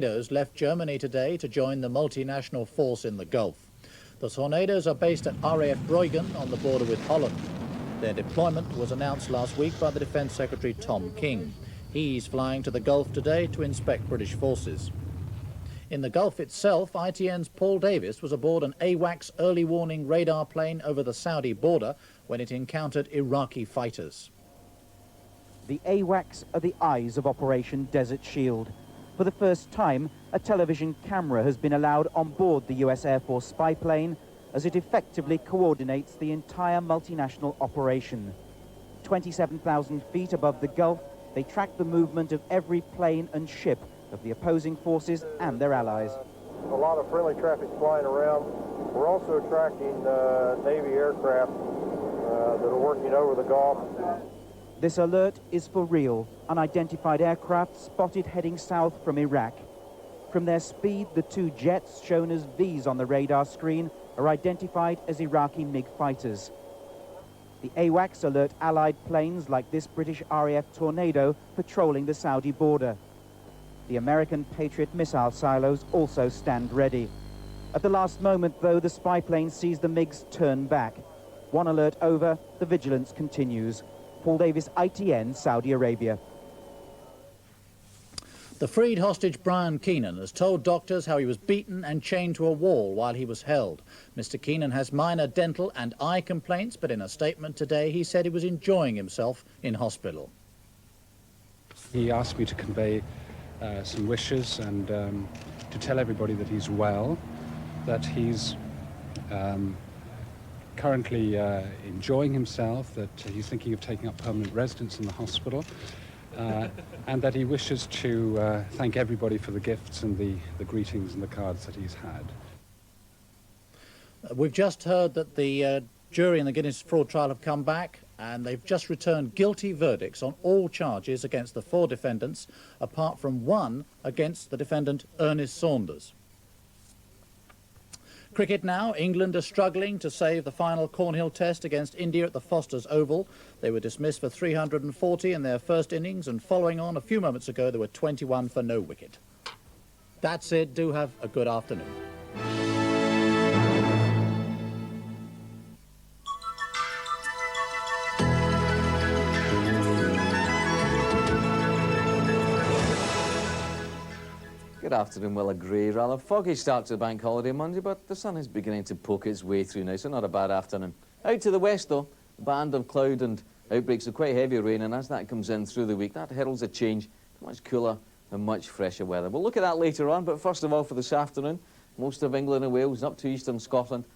Tornadoes left Germany today to join the multinational force in the Gulf. The Tornadoes are based at RAF Bruggen on the border with Holland. Their deployment was announced last week by the Defence Secretary Tom King. He's flying to the Gulf today to inspect British forces. In the Gulf itself, ITN's Paul Davis was aboard an AWACS early warning radar plane over the Saudi border when it encountered Iraqi fighters. The AWACS are the eyes of Operation Desert Shield. For the first time, a television camera has been allowed on board the US Air Force spy plane as it effectively coordinates the entire multinational operation. 27,000 feet above the Gulf, they track the movement of every plane and ship of the opposing forces and their allies. A lot of friendly traffic flying around. We're also tracking Navy aircraft that are working over the Gulf. This alert is for real. Unidentified aircraft spotted heading south from Iraq. From their speed, the two jets, shown as Vs on the radar screen, are identified as Iraqi MiG fighters. The AWACS alert Allied planes like this British RAF Tornado patrolling the Saudi border. The American Patriot missile silos also stand ready. At the last moment, though, the spy plane sees the MiGs turn back. One alert over, the vigilance continues. Paul Davis, ITN, Saudi Arabia. The freed hostage Brian Keenan has told doctors how he was beaten and chained to a wall while he was held. Mr. Keenan has minor dental and eye complaints, but in a statement today he said he was enjoying himself in hospital. He asked me to convey some wishes and to tell everybody that he's well, that he's currently enjoying himself, that he's thinking of taking up permanent residence in the hospital, and that he wishes to thank everybody for the gifts and the greetings and the cards that he's had. We've just heard that the jury in the Guinness fraud trial have come back, and they've just returned guilty verdicts on all charges against the 4 defendants, apart from one against the defendant Ernest Saunders. Cricket now. England are struggling to save the final Cornhill Test against India at the Foster's Oval. They were dismissed for 340 in their first innings, and following on a few moments ago, there were 21 for no wicket. That's it. Do have a good afternoon. Good afternoon. Well, a grey, rather foggy start to the bank holiday Monday, but the sun is beginning to poke its way through now, so not a bad afternoon. Out to the west, though, a band of cloud and outbreaks of quite heavy rain, and as that comes in through the week, that heralds a change to much cooler and much fresher weather. We'll look at that later on, but first of all, for this afternoon, most of England and Wales up to eastern Scotland,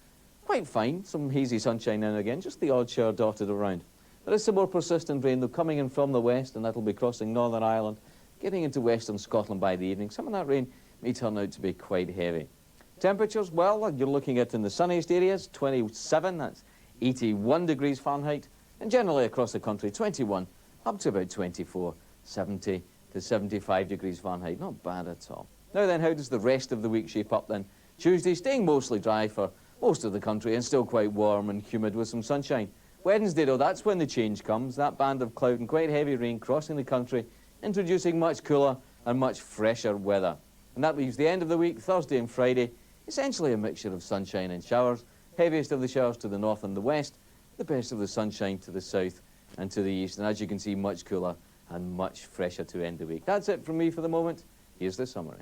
quite fine, some hazy sunshine now and again, just the odd shower dotted around. There is some more persistent rain, though, coming in from the west, and that'll be crossing Northern Ireland, getting into western Scotland by the evening. Some of that rain may turn out to be quite heavy. Temperatures, well, you're looking at in the sunniest areas, 27, that's 81 degrees Fahrenheit, and generally across the country, 21 up to about 24, 70 to 75 degrees Fahrenheit. Not bad at all. Now then, how does the rest of the week shape up then? Tuesday staying mostly dry for most of the country and still quite warm and humid with some sunshine. Wednesday, though, that's when the change comes. That band of cloud and quite heavy rain crossing the country, introducing much cooler and much fresher weather. And that leaves the end of the week, Thursday and Friday, essentially a mixture of sunshine and showers. Heaviest of the showers to the north and the west, the best of the sunshine to the south and to the east. And as you can see, much cooler and much fresher to end the week. That's it from me for the moment. Here's the summary.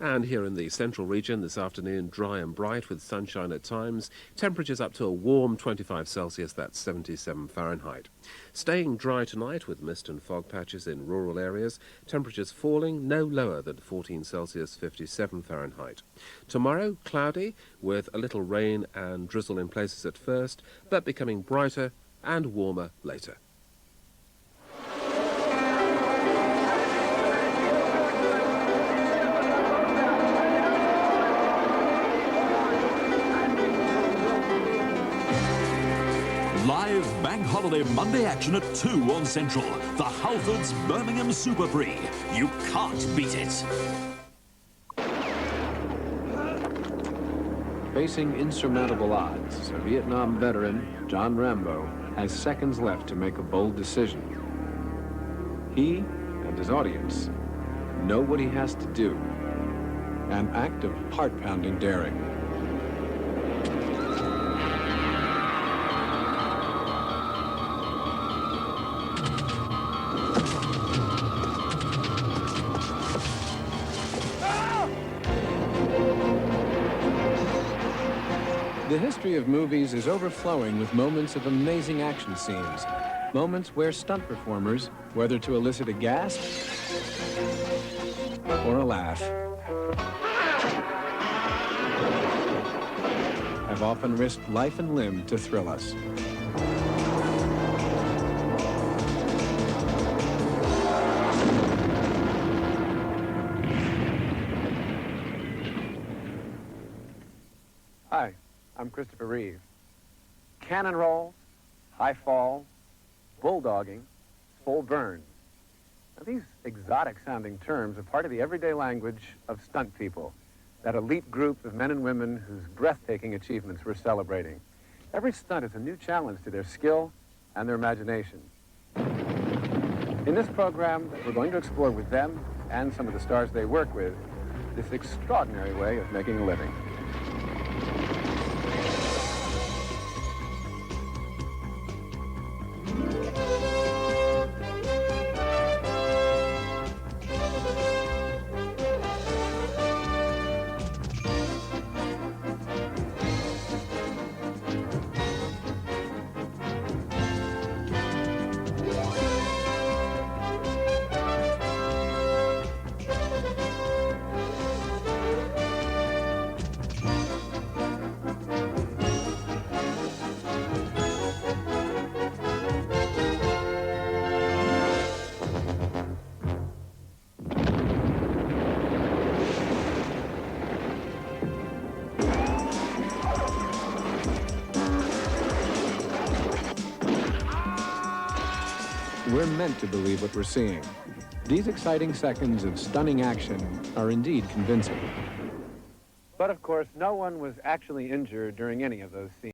And here in the central region this afternoon, dry and bright with sunshine at times. Temperatures up to a warm 25 Celsius, that's 77 Fahrenheit. Staying dry tonight with mist and fog patches in rural areas. Temperatures falling no lower than 14 Celsius, 57 Fahrenheit. Tomorrow, cloudy with a little rain and drizzle in places at first, but becoming brighter and warmer later. Live Bank Holiday Monday action at 2 on Central. The Halfords Birmingham Super Prix. You can't beat it. Facing insurmountable odds, a Vietnam veteran, John Rambo, has seconds left to make a bold decision. He and his audience know what he has to do. An act of heart-pounding daring. The history of movies is overflowing with moments of amazing action scenes. Moments where stunt performers, whether to elicit a gasp or a laugh, have often risked life and limb to thrill us. Hi, I'm Christopher Reeve. Cannon roll, high fall, bulldogging, full burn. Now, these exotic-sounding terms are part of the everyday language of stunt people, that elite group of men and women whose breathtaking achievements we're celebrating. Every stunt is a new challenge to their skill and their imagination. In this program, we're going to explore with them and some of the stars they work with this extraordinary way of making a living. We're meant to believe what we're seeing. These exciting seconds of stunning action are indeed convincing. But of course, no one was actually injured during any of those scenes.